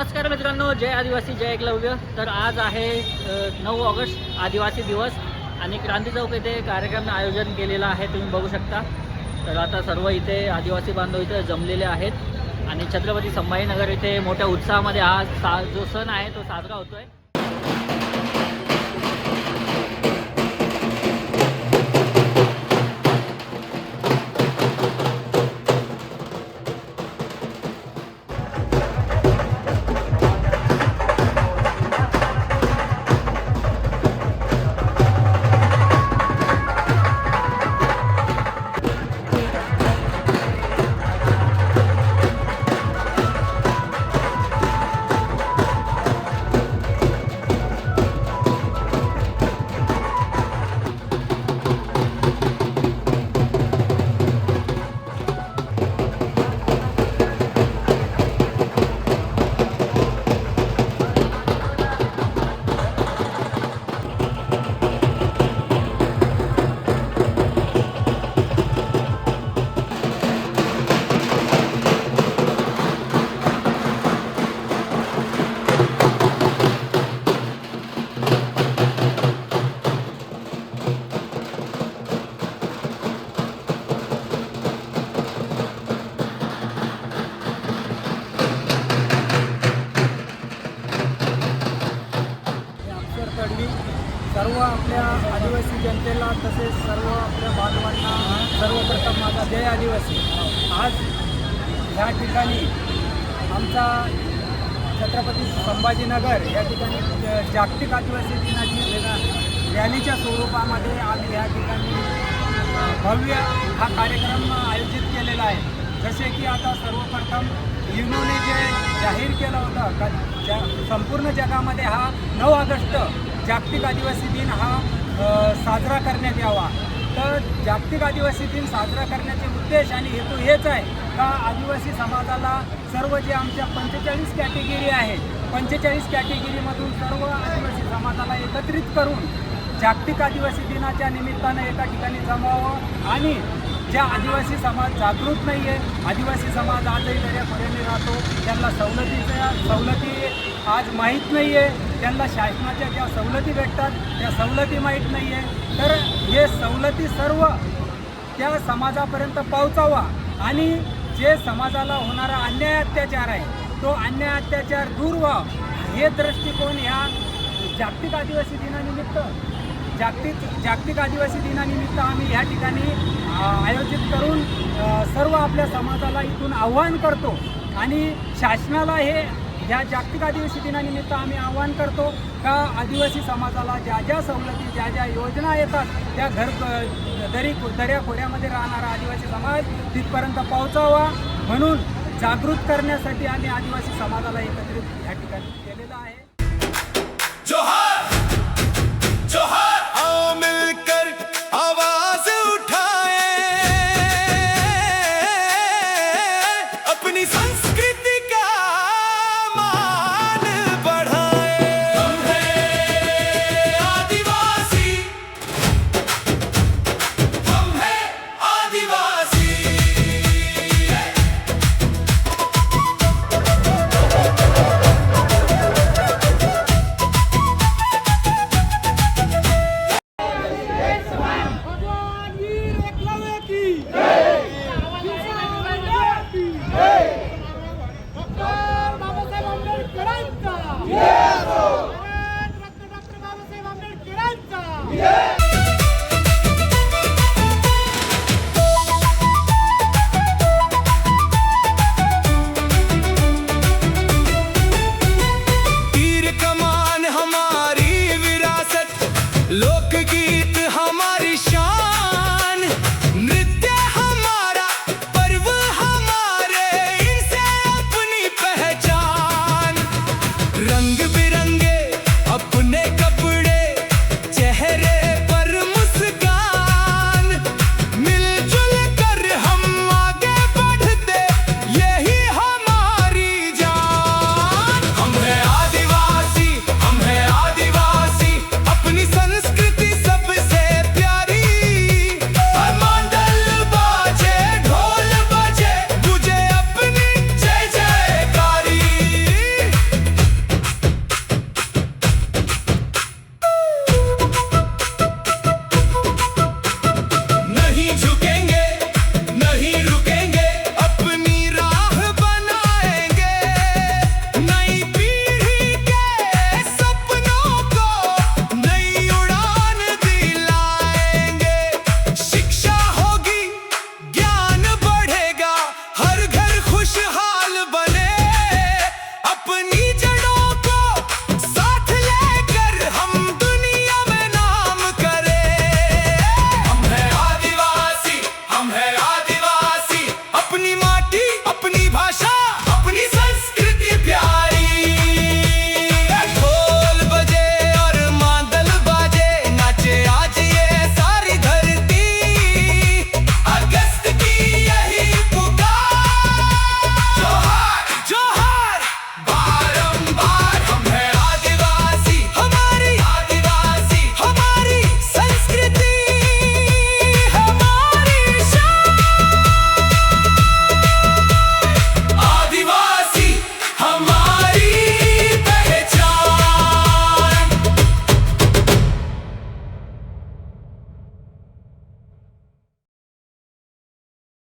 नमस्कार मित्रांनो, जय आदिवासी जय एकलव्य। तर आज आहे 9 ऑगस्ट आदिवासी दिवस आणि क्रांती चौक येथे कार्यक्रम आयोजन केलेला आहे, तुम्ही बघू शकता। तर आता सर्व इथे आदिवासी बांधव इथे जमलेले आहेत आणि छत्रपती संभाजीनगर इथे मोठ्या उत्साहामध्ये हा जो सण आहे तो साजरा होतोय। सर्व आपल्या आदिवासी जनतेला तसेच सर्व आपल्या बांधवांना सर्वप्रथम माझा जय आदिवासी। आज ह्या ठिकाणी आमचा छत्रपती संभाजीनगर या ठिकाणी जागतिक आदिवासी दिनाची रॅलीच्या स्वरूपामध्ये आम्ही या ठिकाणी भव्य हा कार्यक्रम आयोजित केलेला आहे। जसे की आता सर्वप्रथम युनोने जे जाहीर केलं होतं का संपूर्ण जगामध्ये हा 9 ऑगस्ट जागतिक आदिवासी दिन हा साजरा करण्यात यावा। तर जागतिक आदिवासी दिन साजरा करण्याचे उद्देश आणि हेतू हेच आहे का आदिवासी समाजाला सर्व जे आमच्या 45 कॅटेगरी आहेत 45 कॅटेगरीमधून सर्व आदिवासी समाजाला एकत्रित करून जागतिक आदिवासी दिनाच्या निमित्तानं एका ठिकाणी जमावं आणि ज्या आदिवासी समाज जागृत नाही आहे, आदिवासी समाज आजही दऱ्याखोऱ्याने राहतो, त्यांना सवलती आज माहीत नाही आहे, त्यांना शासनाच्या ज्या सवलती भेटतात त्या सवलती माहीत नाही आहे। तर हे सवलती सर्व त्या समाजापर्यंत पोहोचावा आणि जे समाजाला होणारा अन्याय अत्याचार आहे तो अन्याय अत्याचार दूर व्हावा हे दृष्टिकोन ह्या जागतिक आदिवासी दिनानिमित्त जागतिक आदिवासी दिनानिमित्त आम्ही या ठिकाणी आयोजित करून सर्व आपल्या समाजाला इथून आव्हान करतो आणि शासनाला हे ह्या जागतिक आदिवासी दिनानिमित्त आम्ही आवाहन करतो का आदिवासी समाजाला ज्या ज्या सवलती ज्या ज्या योजना येतात त्या दऱ्याखोऱ्यामध्ये राहणारा आदिवासी समाज तिथपर्यंत पोहोचावा म्हणून जागृत करण्यासाठी आम्ही आदिवासी समाजाला एकत्रित या ठिकाणी केलेलं आहे।